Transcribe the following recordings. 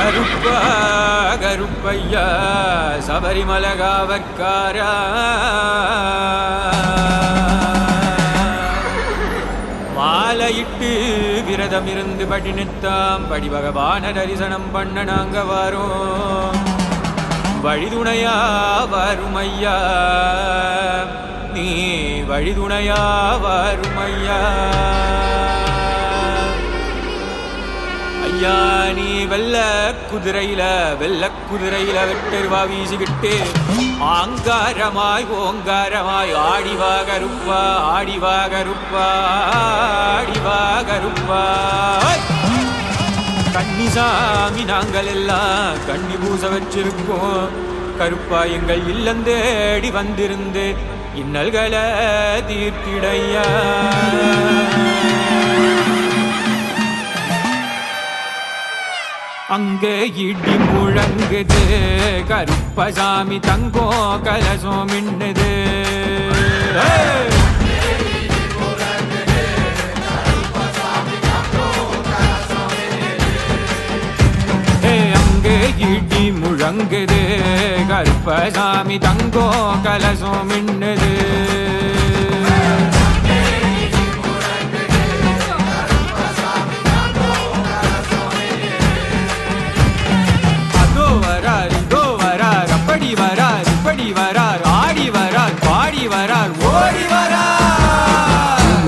கருப்பா கருப்பையா சபரிமலகாவற்காரா மாலையிட்டு விரதம் இருந்து படிநித்தாம் படி பகவான தரிசனம் பண்ண நாங்க வரோம். வழிதுணையா வருமையா நீ வழிதுணையா வருமையா. ஐயா நீ வெள்ள குதிரையில வெட்டருவா வீசிக்கிட்டு ஆங்காரமாய் ஓங்காரமாய் ஆடிவா கருப்பா ஆடிவா கருப்பா ஆடிவா கருப்பா. கன்னிசாமி நாங்கள் எல்லாம் கன்னி பூச வச்சிருக்கோம். கருப்பா எங்கள் இல்லந்தேடி வந்திருந்து இன்னல்களை தீர்த்திடையா. அங்கே இடி முழங்குது கருப்பசாமி தங்கோ கலசம் மின்னுது. அங்கே இடி முழங்குது கருப்பசாமி தங்கோ கலசம் மின்னுது. இப்படி வரார் ஆடி வரார் பாடி வரார் ஓடி வரார்.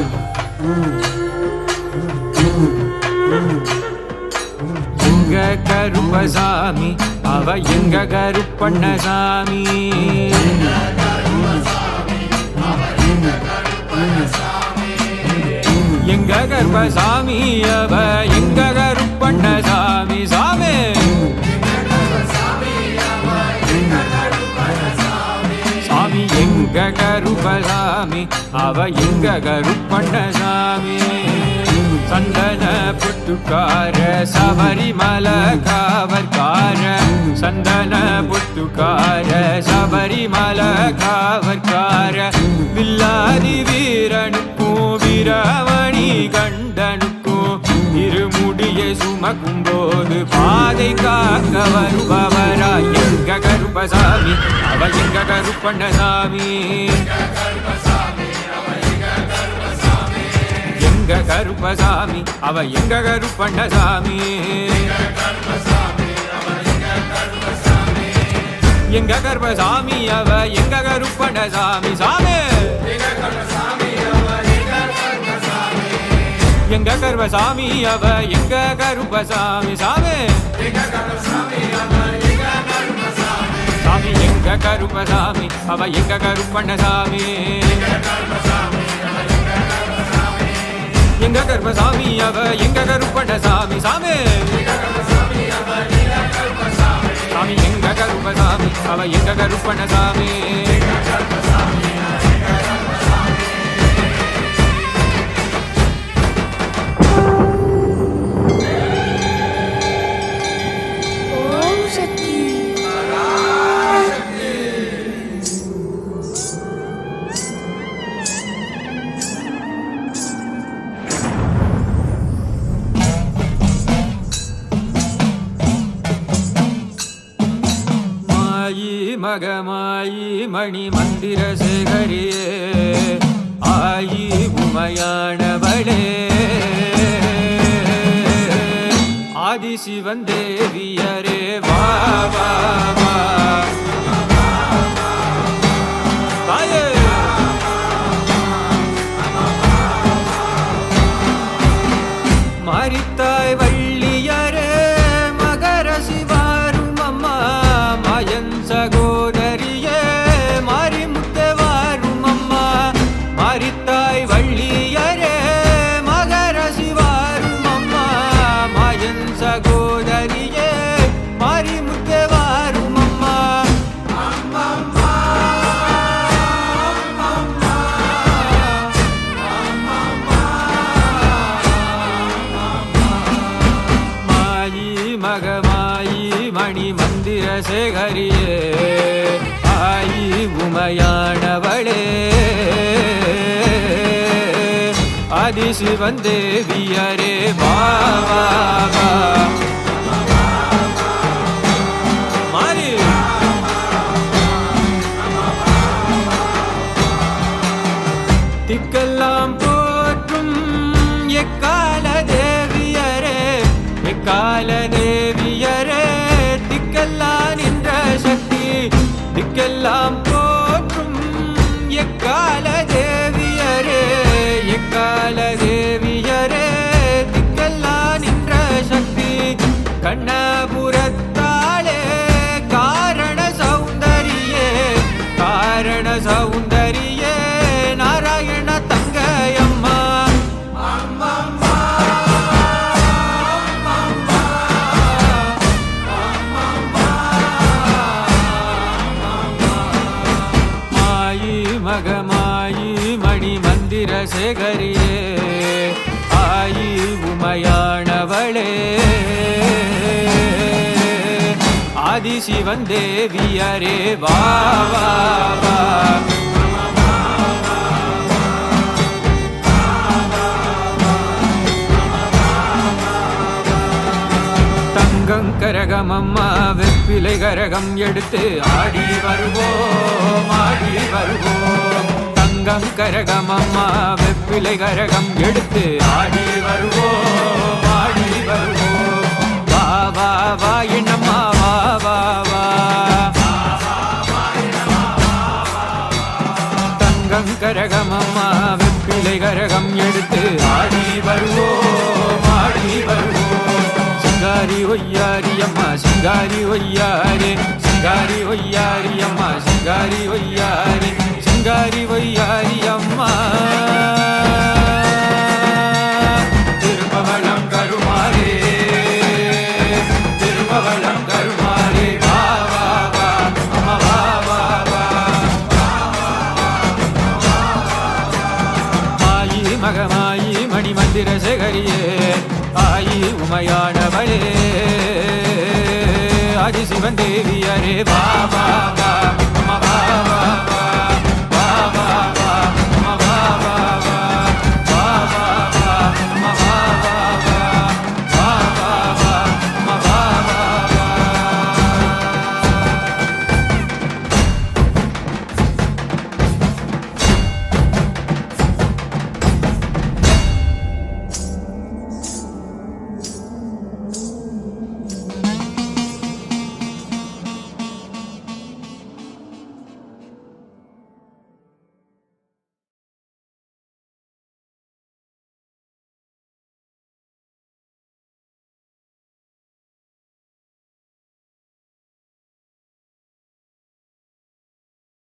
எங்க கருப்பசாமி அவ எங்க கருப்பண்ணசாமி. எங்க கருப்பசாமி அவ எங்க கருப்பண்ணசாமி சாமி. சாமி எங்க கருப்பசாமி அவ எங்க கருப்பண்ணசாமி. சந்தன புட்டுக்கார சபரிமல காவற்கார சந்தன புட்டுக்கார சபரிமல காவற்கார. வில்லாதி வீரனுக்கும் வீரமணி கண்டனுக்கும் இருமுடியை சுமக்கும் போது பாதை காக்க வருபவரா எங்க கருப்பசாமி அவ எங்க கருப்பண்ணசாமி. எங்க கருப்பசாமி அவ எங்க கருப்பண்ணசாமி. எங்க கருப்பசாமி அவ எங்க கருப்பண்ணசாமி சாமி. எங்க கருப்பசாமி அவ எங்க கருப்பசாமி சாமி. சாமி எங்க கருப்பசாமி அவ எங்க கருப்பண்ணசாமி. எங்க கருப்பசாமி அவ எங்க கருப்பண்ணசாமி சாமி. சாமி எங்க கருப்பசாமி அவ எங்க கருப்பண்ணசாமி. மகமாயி மணி மந்திர சேகரியே ஆயி உமையானவளே ஆதிசிவன் தேவியரே வா வா வா. தாயே மாரித்தாய் வள்ளியரே மகர சிவாரும் அம்மா மாயன் சகோதரியே மாறி முத்தவாரும் அம்மா. மாரித்தாய் வள்ளியரே மகர சிவாரும் அம்மா மாயன் சகோதரியே மாறி முத்தவாரும் அம்மா. மாயி மகமாயி மணி மந்திர சேகரியே ஆயி உமையானவளே ஆதிசிவன் தேவியரே வா வா வா. திக்கெல்லாம் போற்றும் எக்கால தேவியரே எக்கால தேவியரே திக்கெல்லாம் நின்ற சக்தி திக்கெல்லாம் போற்றும் எக்கால தேவியரே எக்கால தேவியரே திக்கெல்லாம் நின்ற சக்தி கண்ணபுரத்தாளே காரண சௌந்தரியே நாராயண தங்கையம்மா மாயி மகமாயி மணி மந்திர சேகரியே ஆயி உமையானவளே ஆதிசிவன் தேவியரே வா வா வா தங்கம் கரகம் அம்மா வெப்பிலை கரகம் எடுத்து ஆடி வருவோம் தங்கம் கரகம் அம்மா வெப்பிலை கரகம் எடுத்து ஆடி வருவோம் வா வா வா என்னம்மா வா வா வா தங்கம் கரகம் அம்மா வெப்பிலை கரகம் எடுத்து ஆடி வருவோம் சிங்காரி ஒய்யாரி அம்மா சிங்காரி ஒய்யாரி அம்மா சிங்காரி ஒய்யாரி அம்மா திருப்பவளம் கருமாரே வா வா வா அம்மா வா வா வா மாயி மகமாயி மணி மந்திர சேகரியே ஆயி உமையானவளே ஆதிசிவன் தேவியரே வா வா வா அம்மா வா வா வா